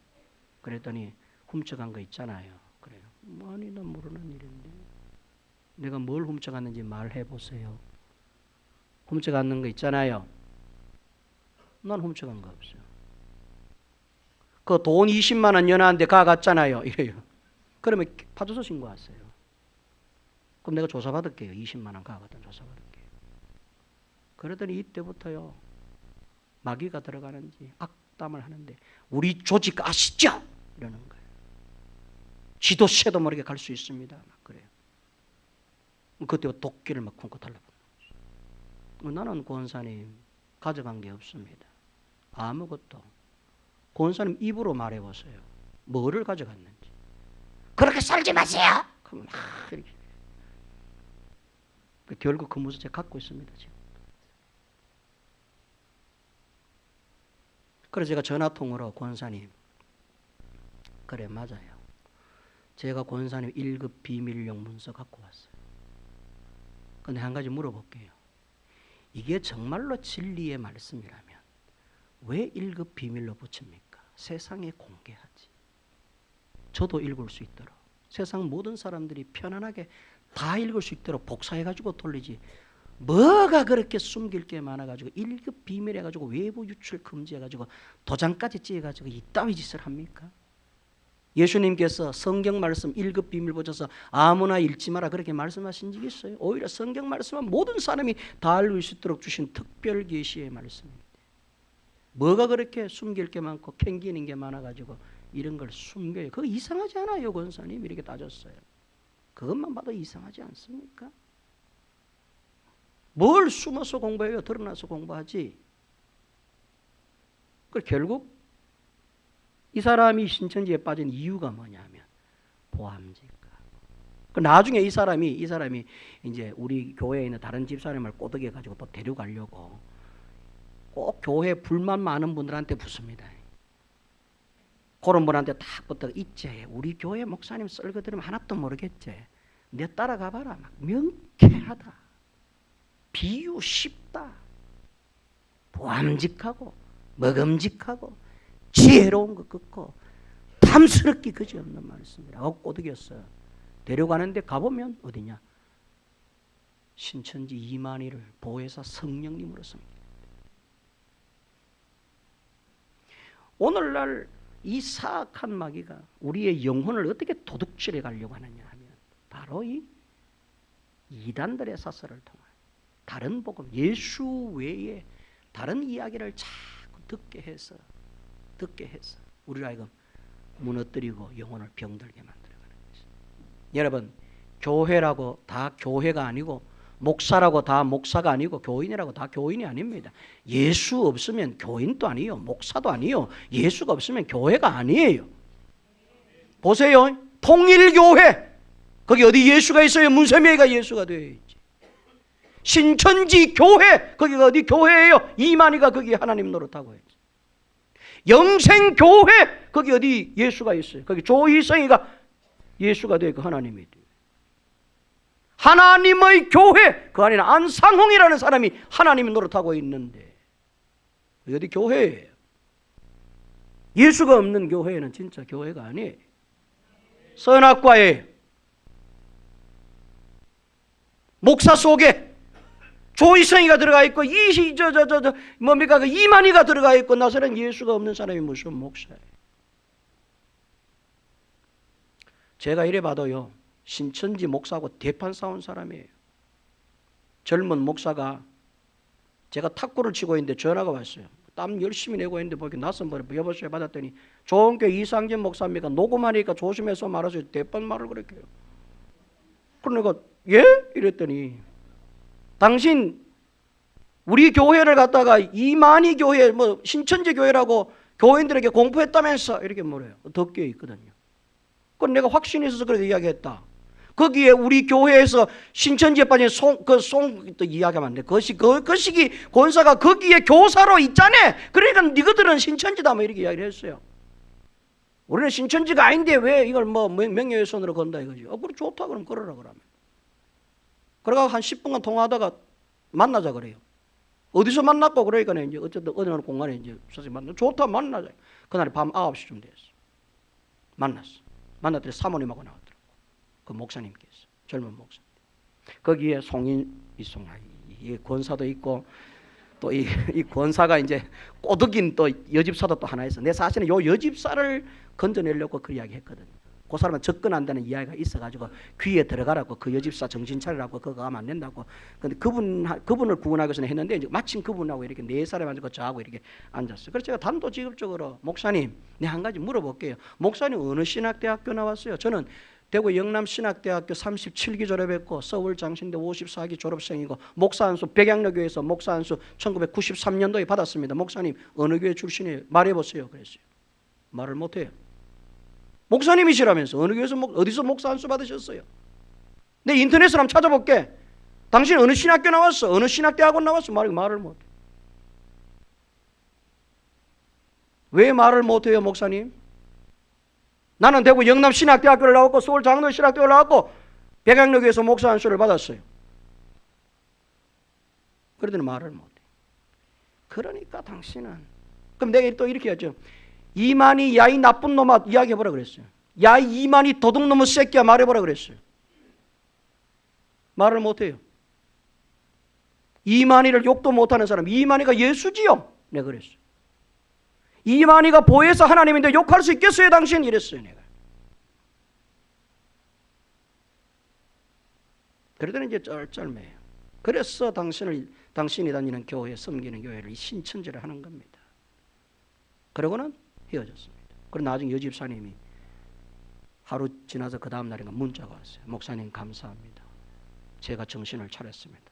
그랬더니 훔쳐간 거 있잖아요. 그래요. 아니 난 모르는 일인데. 내가 뭘 훔쳐갔는지 말해보세요. 훔쳐갔는 거 있잖아요. 난 훔쳐간 거 없어요. 그 돈 20만 원 연하한테 가갔잖아요. 이래요. 그러면 파주소 신고하세요. 그럼 내가 조사받을게요. 20만 원 가갔던 조사받을게요. 그러더니 이때부터요. 마귀가 들어가는지 악담을 하는데 우리 조직 아시죠? 이러는 거예요. 지도 새도 모르게 갈 수 있습니다. 막 그래요. 그때 도끼를 막 쿵쿵 달라붙는 거죠. 나는 권사님 가져간 게 없습니다. 아무것도. 권사님 입으로 말해보세요. 뭐를 가져갔는지. 그렇게 살지 마세요. 그럼 막 이렇게. 결국 그 모습 제가 갖고 있습니다. 지금. 그래서 제가 전화통으로 권사님 그래 맞아요. 제가 권사님 1급 비밀용 문서 갖고 왔어요. 근데 한 가지 물어볼게요. 이게 정말로 진리의 말씀이라면 왜 1급 비밀로 붙입니까? 세상에 공개하지. 저도 읽을 수 있도록 세상 모든 사람들이 편안하게 다 읽을 수 있도록 복사해가지고 돌리지. 뭐가 그렇게 숨길 게 많아가지고 1급 비밀해가지고 외부 유출 금지해가지고 도장까지 찍어가지고 이따위 짓을 합니까? 예수님께서 성경 말씀 1급 비밀 붙여서 아무나 읽지 마라 그렇게 말씀하신 적이 있어요? 오히려 성경 말씀은 모든 사람이 다 알고 수 있도록 주신 특별 계시의 말씀입니다. 뭐가 그렇게 숨길 게 많고 캥기는 게 많아가지고 이런 걸 숨겨요. 그거 이상하지 않아요, 권사님? 이렇게 따졌어요. 그것만 봐도 이상하지 않습니까? 뭘 숨어서 공부해요? 드러나서 공부하지. 그 결국 이 사람이 신천지에 빠진 이유가 뭐냐면 보암직하고. 그 나중에 이 사람이 이제 우리 교회에 있는 다른 집사람을 꼬드겨 가지고 또 데려가려고 꼭 교회 불만 많은 분들한테 붙습니다. 그런 분한테 딱 붙어 있지. 우리 교회 목사님 썰거 들으면 하나도 모르겠지. 내 따라가 봐라. 막 명쾌하다. 비유 쉽다. 보암직하고 먹음직하고 지혜로운 것 같고 탐스럽기 그지없는 말씀이라고 꼬드겼어요. 데려가는데 가보면 어디냐? 신천지 이만희를 보혜사 성령님으로 섬깁니다. 오늘날 이 사악한 마귀가 우리의 영혼을 어떻게 도둑질해 가려고 하느냐 하면 바로 이 이단들의 사설을 통해 다른 복음, 예수 외에 다른 이야기를 자꾸 듣게 해서 우리를 하여금 무너뜨리고 영혼을 병들게 만들어가는 것입니다. 여러분, 교회라고 다 교회가 아니고 목사라고 다 목사가 아니고 교인이라고 다 교인이 아닙니다. 예수 없으면 교인도 아니요, 목사도 아니요, 예수가 없으면 교회가 아니에요. 보세요, 통일교회 거기 어디 예수가 있어요? 문세명이가 예수가 되어 있지. 신천지 교회, 거기가 어디 교회예요? 이만희가 거기 하나님 노릇하고 있어요. 영생교회, 거기 어디 예수가 있어요. 거기 조희성이가 예수가 되고 하나님이 돼요. 하나님의 교회, 그 안에는 안상홍이라는 사람이 하나님 노릇하고 있는데 어디 교회예요. 예수가 없는 교회는 진짜 교회가 아니에요. 선악과에 목사 속에 조이성이가 들어가 있고 뭡니까 그 이만희가 들어가 있고 나서는 예수가 없는 사람이 무슨 목사예요. 제가 이래 봐도요, 신천지 목사하고 대판 싸운 사람이에요. 젊은 목사가 제가 탁구를 치고 있는데 전화가 왔어요. 땀 열심히 내고 있는데 보니까 낯선 번호 여보세요 받았더니 좋은 교회 이상진 목사입니까? 녹음하니까 조심해서 말하세요. 대판 말을 그렇게 해요. 그러니까 예? 이랬더니 당신 우리 교회를 갖다가 이만희 교회 뭐 신천지 교회라고 교인들에게 공포했다면서 이렇게 뭐래요. 덮여 있거든요. 그건 내가 확신이 있어서 그렇게 이야기했다. 거기에 우리 교회에서 신천지에 빠진 또 이야기하면 안 돼. 그 시기 권사가 거기에 교사로 있잖아. 그러니까 니거들은 신천지다 뭐 이렇게 이야기를 했어요. 우리는 신천지가 아닌데 왜 이걸 뭐 명예훼손으로 건다 이거지. 그래 좋다 그럼 걸어라 그러면. 그래가 한 10분간 통화하다가 만나자 그래요. 어디서 만났고 그러니까 이제 어쨌든 어느 공간에 이제 선생님 만나 좋다 만나자. 그날이 밤 9시쯤 됐어. 만났더니 사모님하고 나왔더라고. 그 목사님께서 젊은 목사님. 거기에 이 권사도 있고 또 이 권사가 이제 꼬드긴 또 여집사도 또 하나 있어. 내 사실은 요 여집사를 건져내려고 그 이야기 했거든요. 그 사람은 접근 안 되는 이야기가 있어가지고 귀에 들어가라고 그 여집사 정신 차리라고 그거 가면 안 된다고. 근데 그분을 구원하기 위해서 했는데 이제 마침 그분하고 이렇게 네 사람이 앉고 저하고 이렇게 앉았어요. 그래서 제가 단도직입적으로 목사님, 네 한 가지 물어볼게요. 목사님 어느 신학대학교 나왔어요? 저는 대구 영남신학대학교 37기 졸업했고 서울 장신대 54기 졸업생이고 목사안수 백양로교에서 목사안수 1993년도에 받았습니다. 목사님 어느 교회 출신이에요? 말해보세요. 그랬어요. 말을 못해요. 목사님이시라면서 어느 교회에서 어디서 목사 안수 받으셨어요? 내 인터넷으로 한번 찾아볼게. 당신 어느 신학교 나왔어? 어느 신학대학원 나왔어? 말을 못해. 왜 말을 못해요, 목사님? 나는 대구 영남신학대학교를 나왔고 서울 장로신학대학교를 나왔고 백양로교에서 목사 안수를 받았어요. 그러더니 말을 못해. 그러니까 당신은 그럼 내가 또 이렇게 하죠. 이만희 야이 나쁜 놈아 이야기해보라 그랬어요. 야이 이만희 도둑놈의 새끼야 말해보라 그랬어요. 말을 못해요. 이만희를 욕도 못하는 사람, 이만희가 예수지요? 내가 그랬어요. 이만희가 보혜사 하나님인데 욕할 수 있겠어요 당신? 이랬어요 내가. 그러더니 이제 쩔쩔매요. 그래서 당신이 다니는 교회, 섬기는 교회를 신천지를 하는 겁니다. 그러고는 헤어졌습니다. 그리고 나중에 여집사님이 하루 지나서 그 다음 날인가 문자가 왔어요. 목사님 감사합니다. 제가 정신을 차렸습니다.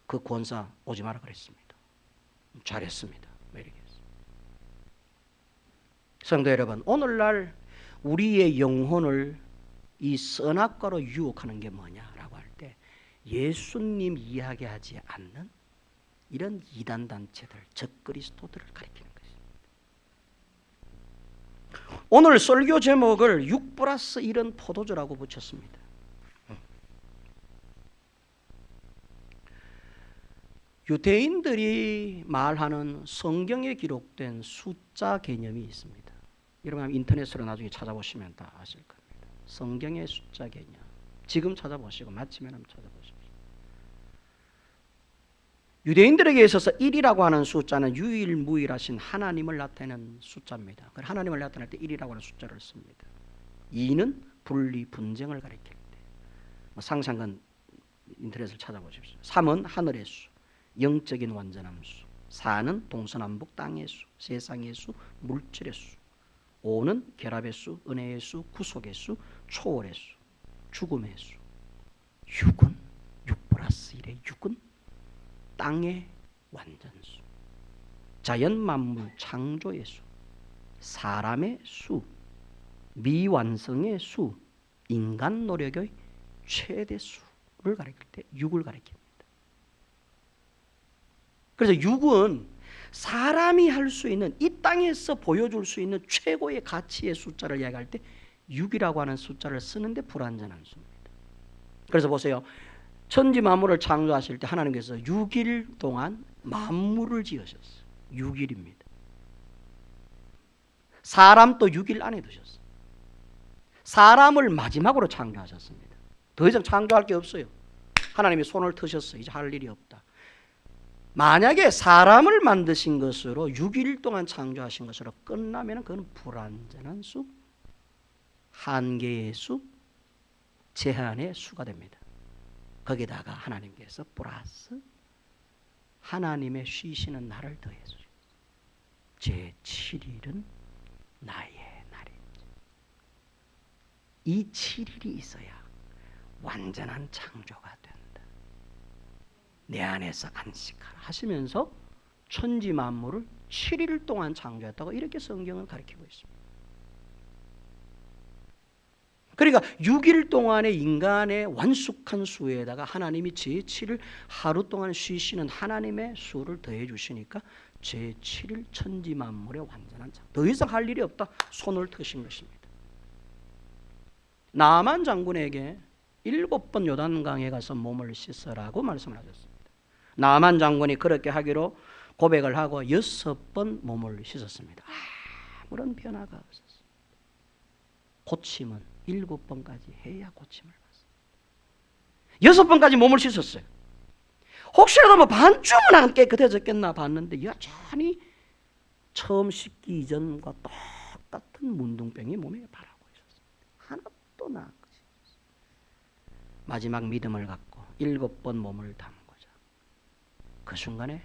그 권사 오지 마라 그랬습니다. 잘했습니다. 이렇게 했어요. 성도 여러분, 오늘날 우리의 영혼을 이 선악과로 유혹하는 게 뭐냐라고 할 때 예수님 이야기하지 않는 이런 이단 단체들, 적그리스도들을 가리키는 것입니다. 오늘 설교 제목을 6+1은 포도주라고 붙였습니다. 유대인들이 말하는 성경에 기록된 숫자 개념이 있습니다. 여러분 인터넷으로 나중에 찾아보시면 다 아실 겁니다. 성경의 숫자 개념. 지금 찾아보시고 마치면 한번 찾아보십시오. 유대인들에게 있어서 1이라고 하는 숫자는 유일무이하신 하나님을 나타내는 숫자입니다. 하나님을 나타낼 때 1이라고 하는 숫자를 씁니다. 2는 분리 분쟁을 가리킬 때. 상상은 인터넷을 찾아보십시오. 3은 하늘의 수, 영적인 완전함 수. 4는 동서남북 땅의 수, 세상의 수, 물질의 수. 5는 결합의 수, 은혜의 수, 구속의 수, 초월의 수, 죽음의 수. 6은 6+1의 6은 땅의 완전수, 자연 만물 창조의 수, 사람의 수, 미완성의 수, 인간 노력의 최대수. 가리킬 때 6을 가리킵니다. 그래서 6은 사람이 할 수 있는, 이 땅에서 보여줄 수 있는 최고의 가치의 숫자를 이야기할 때 6이라고 하는 숫자를 쓰는데 불완전한 수입니다. 그래서 보세요. 천지 만물을 창조하실 때 하나님께서 6일 동안 만물을 지으셨어요. 6일입니다. 사람도 6일 안에 두셨어요. 사람을 마지막으로 창조하셨습니다. 더 이상 창조할 게 없어요. 하나님이 손을 트셨어요. 이제 할 일이 없다. 만약에 사람을 만드신 것으로 6일 동안 창조하신 것으로 끝나면 그건 불완전한 수, 한계의 수, 제한의 수가 됩니다. 거기다가 하나님께서 플러스 하나님의 쉬시는 날을 더해 주죠. 제7일은 나의 날이지. 이 7일이 있어야 완전한 창조가 된다. 내 안에서 안식하라 하시면서 천지 만물을 7일 동안 창조했다고 이렇게 성경을 가르치고 있습니다. 그러니까 6일 동안의 인간의 완숙한 수에다가 하나님이 제7일 하루 동안 쉬시는 하나님의 수를 더해 주시니까 제7일 천지 만물의 완전한 창조. 더 이상 할 일이 없다. 손을 트신 것입니다. 나만 장군에게 7번 요단강에 가서 몸을 씻으라고 말씀을 하셨습니다. 나만 장군이 그렇게 하기로 고백을 하고 6번 몸을 씻었습니다. 아무런 변화가 없었어요. 고침은 7번까지 해야 고침을 받습니다. 6번까지 몸을 씻었어요. 혹시라도 뭐 반쯤은 안 깨끗해졌겠나 봤는데 여전히 처음 씻기 이전과 똑같은 문둥병이 몸에 바라고 있었어요. 하나도 나은 것이 없어요. 마지막 믿음을 갖고 7번 몸을 담고자 그 순간에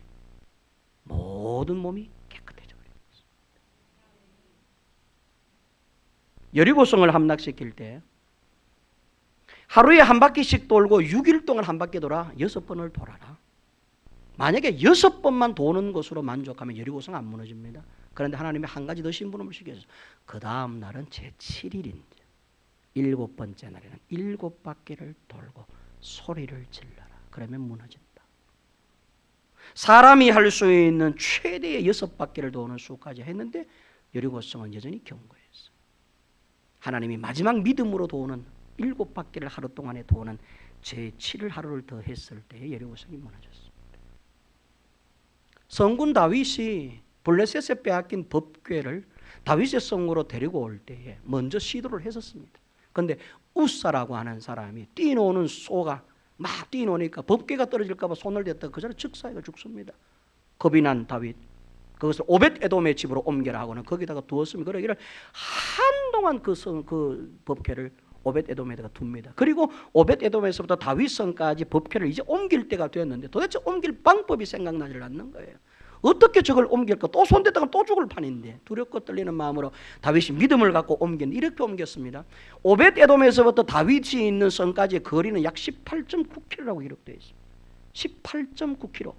모든 몸이 깨끗해져 버렸어요. 여리고성을 함락시킬 때 하루에 한 바퀴씩 돌고 6일 동안 한 바퀴 돌아 6번을 돌아라. 만약에 6번만 도는 것으로 만족하면 여리고성 안 무너집니다. 그런데 하나님이 한 가지 더 심부름을 시켜서 그 다음 날은 제7일인데 7번째 날에는 7바퀴를 돌고 소리를 질러라. 그러면 무너진다. 사람이 할 수 있는 최대의 6바퀴를 도는 수까지 했는데 여리고성은 여전히 견고했어요. 하나님이 마지막 믿음으로 도는 7바퀴를 하루 동안에 도는 제7일 하루를 더 했을 때에 여리고성이 무너졌습니다. 성군 다윗이 블레셋에 빼앗긴 법궤를 다윗의 성으로 데리고 올 때에 먼저 시도를 했었습니다. 그런데 우사라고 하는 사람이 뛰노는 소가 막 뛰노니까 법궤가 떨어질까 봐 손을 댔다가 그 자리에 즉사해가 죽습니다. 겁이 난 다윗 그것을 오벳 에돔의 집으로 옮겨라 하고는 거기다가 두었으면 그러기를 한동안 그 법궤를 오벳 에돔에다가 둡니다. 그리고 오벳 에돔에서부터 다윗 성까지 법궤를 이제 옮길 때가 되었는데 도대체 옮길 방법이 생각나질 않는 거예요. 어떻게 저걸 옮길까? 또 손댔다가 또 죽을 판인데 두렵고 떨리는 마음으로 다윗이 믿음을 갖고 옮겼는데 이렇게 옮겼습니다. 오벳 에돔에서부터 다윗이 있는 성까지의 거리는 약 18.9km라고 기록되어 있습니다. 18.9km.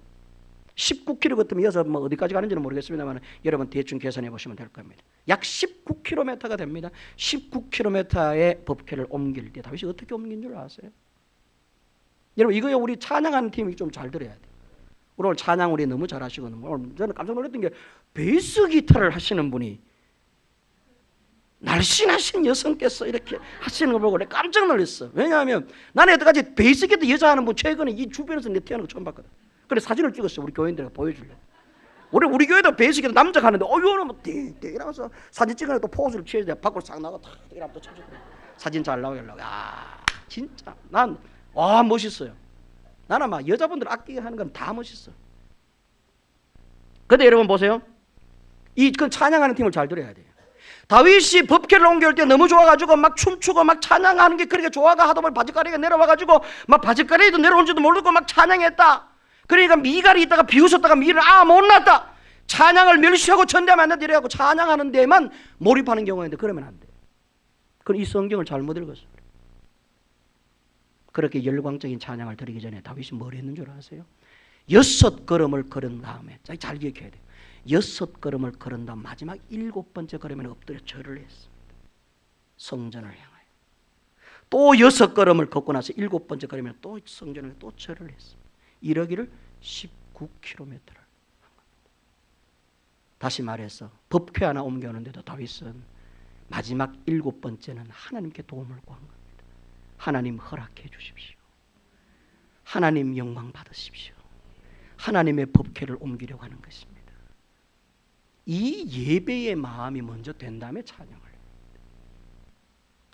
19km 같으면 이어서 뭐 어디까지 가는지는 모르겠습니다만 여러분 대충 계산해 보시면 될 겁니다. 약 19km가 됩니다. 19km의 법궤를 옮길 때 다윗이 어떻게 옮긴 줄 아세요? 여러분 이거요 우리 찬양하는 팀이 좀 잘 들어야 돼요. 오늘 찬양 우리 너무 잘하시거든요. 오늘 저는 깜짝 놀랐던 게 베이스 기타를 하시는 분이 날씬하신 여성께서 이렇게 하시는 걸 보고 내가 깜짝 놀랐어. 왜냐하면 나는 여태까지 베이스 기타 여자 하는 분 최근에 이 주변에서 내 태어난 거 처음 봤거든. 그래 사진을 찍었어. 우리 교인들에게 보여줄래. 우리 교회도 베이스 기타 남자가 하는데 이거는 뭐 이러면서 사진 찍으면 또 포즈를 취해야 돼. 밖으로 싹 나가 탁 이러면 또 쳐주고 사진 잘 나오게 하려고. 야 진짜 난 와 멋있어요. 나는 막 여자분들 악기 하는 건 다 멋있어. 근데 여러분 보세요. 그 찬양하는 팀을 잘 들어야 돼요. 다윗이 법궤를 옮겨올 때 너무 좋아가지고 막 춤추고 막 찬양하는 게 그렇게 좋아가 하다 보니 바짓가리가 내려와가지고 막 바짓가리도 내려온지도 모르고 막 찬양했다. 그러니까 미갈이 있다가 비웃었다가 미를 못났다. 찬양을 멸시하고 전대하면 안 된다 이래갖고 찬양하는 데만 몰입하는 경우가 있는데 그러면 안 돼. 그럼 이 성경을 잘못 읽었어. 그렇게 열광적인 찬양을 드리기 전에 다윗이 뭘 했는 줄 아세요? 6걸음을 걸은 다음에 잘 기억해야 돼요. 6걸음을 걸은 다음 마지막 7번째 걸음에는 엎드려 절을 했습니다. 성전을 향하여 또 6걸음을 걷고 나서 7번째 걸음에 또 성전에 또 절을 했습니다. 이러기를 19km를. 다시 말해서 법궤 하나 옮겨오는데도 다윗은 마지막 7번째는 하나님께 도움을 구한 겁니다. 하나님 허락해 주십시오. 하나님 영광 받으십시오. 하나님의 법궤를 옮기려고 하는 것입니다. 이 예배의 마음이 먼저 된 다음에 찬양을 해요.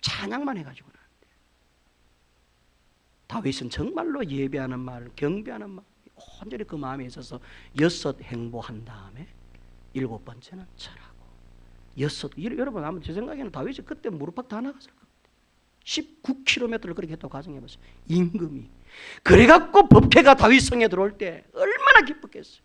찬양만 해가지고는 안 돼요. 다윗은 정말로 예배하는 말, 경배하는 말, 온전히 그 마음에 있어서 6 행보한 다음에 7번째는 절하고 6. 여러분 아마 제 생각에는 다윗이 그때 무릎팍 다 나갔을 겁니다. 19km를 그렇게 했다고 가정해보세요. 임금이. 그래갖고 법궤가 다윗 성에 들어올 때 얼마나 기뻤겠어요.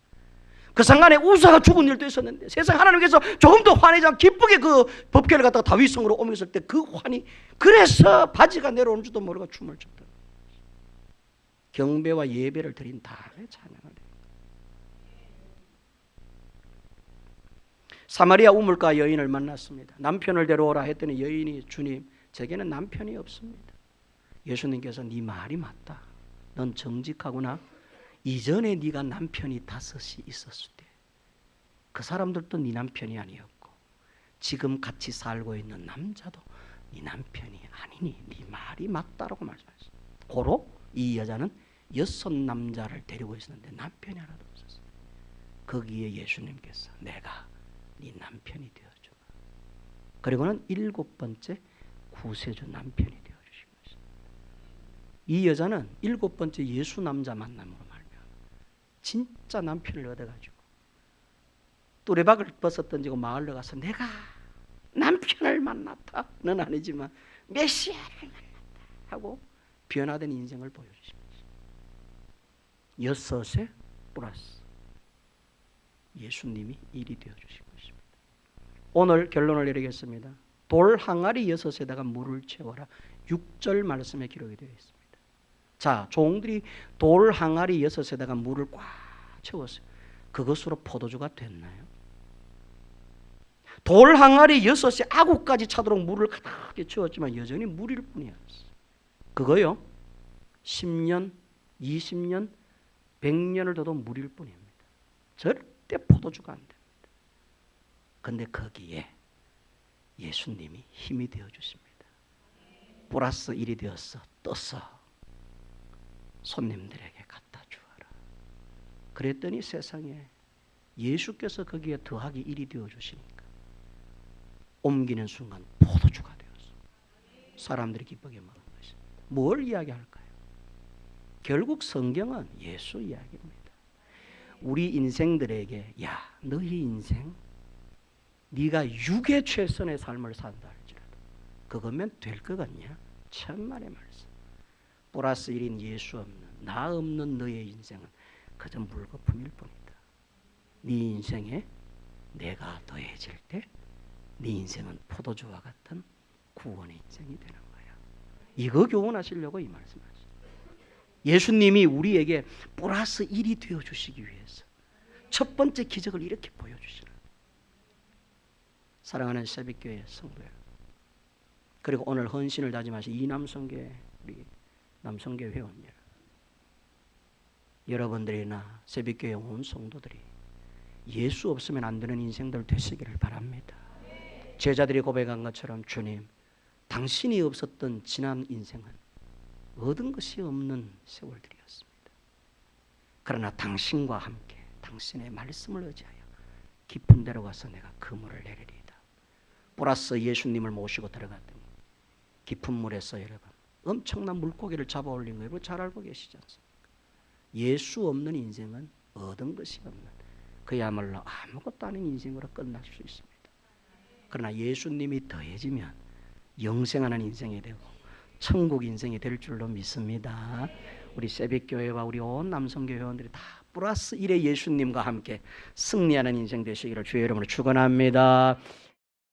그 상간에 우사가 죽은 일도 있었는데 세상 하나님께서 조금 더 화내지 않고 기쁘게 그 법궤를 갖다가 다윗 성으로 옮겼을 때 그 환희, 그래서 바지가 내려오는 줄도 모르고 춤을 췄다. 경배와 예배를 드린 다음에 찬양을 해요. 사마리아 우물가 여인을 만났습니다. 남편을 데려오라 했더니 여인이 주님, 제게는 남편이 없습니다. 예수님께서 네 말이 맞다. 넌 정직하구나. 이전에 네가 남편이 5이 있었을 때 그 사람들도 네 남편이 아니었고 지금 같이 살고 있는 남자도 네 남편이 아니니 네 말이 맞다라고 말씀하셨어요. 고로 이 여자는 6 남자를 데리고 있었는데 남편이 하나도 없었어요. 거기에 예수님께서 내가 네 남편이 되어주마. 그리고는 7번째 구세주 남편이 되어주신 것입니다. 이 여자는 7번째 예수 남자 만남으로 말미암아 진짜 남편을 얻어가지고 뚜레박을 벗어 던지고 마을로 가서 내가 남편을 만났다는 아니지만 메시아를 만났다 하고 변화된 인생을 보여주십니다. 6에 플러스 예수님이 1이 되어주신 것입니다. 오늘 결론을 내리겠습니다. 돌 항아리 6에다가 물을 채워라. 6절 말씀에 기록이 되어 있습니다. 자, 종들이 돌 항아리 6에다가 물을 꽉 채웠어요. 그것으로 포도주가 됐나요? 돌 항아리 6에 아구까지 차도록 물을 가득히 채웠지만 여전히 물일 뿐이었어요. 그거요 10년, 20년, 100년을 둬도 물일 뿐입니다. 절대 포도주가 안 됩니다. 근데 거기에 예수님이 힘이 되어주십니다. 플러스 1이 되어서 떠서 손님들에게 갖다 주어라. 그랬더니 세상에 예수께서 거기에 더하기 1이 되어주시니까 옮기는 순간 포도주가 되어서 사람들이 기쁘게 먹은 것입니다. 뭘 이야기할까요? 결국 성경은 예수 이야기입니다. 우리 인생들에게 야, 너희 인생 네가 육의 최선의 삶을 산다 할지라도 그거면 될 것 같냐? 천만의 말씀. 플러스 1인 예수 없는 나 없는 너의 인생은 그저 물거품일 뿐이다. 네 인생에 내가 더해질 때 네 인생은 포도주와 같은 구원의 인생이 되는 거야. 이거 교훈하시려고 이 말씀하시죠. 예수님이 우리에게 플러스 1이 되어주시기 위해서 첫 번째 기적을 이렇게 보여주시는. 사랑하는 새벽교회 성도 여러분, 그리고 오늘 헌신을 다짐하신 이남성교회 우리 남성교회 회원 여러분, 여러분들이나 새벽교회 온 성도들이 예수 없으면 안 되는 인생들 되시기를 바랍니다. 제자들이 고백한 것처럼 주님, 당신이 없었던 지난 인생은 얻은 것이 없는 세월들이었습니다. 그러나 당신과 함께 당신의 말씀을 의지하여 깊은 데로 가서 내가 그물을 내리리이다. 플러스 예수님을 모시고 들어갔더니 깊은 물에서 여러분 엄청난 물고기를 잡아 올린 거 여러분 잘 알고 계시지 않습니까? 예수 없는 인생은 얻은 것이 없는 그야말로 아무것도 아닌 인생으로 끝날 수 있습니다. 그러나 예수님이 더해지면 영생하는 인생이 되고 천국 인생이 될 줄로 믿습니다. 우리 새벽교회와 우리 온 남성교회 회원들이 다 플러스 1의 예수님과 함께 승리하는 인생 되시기를 주의 이름으로 축원합니다.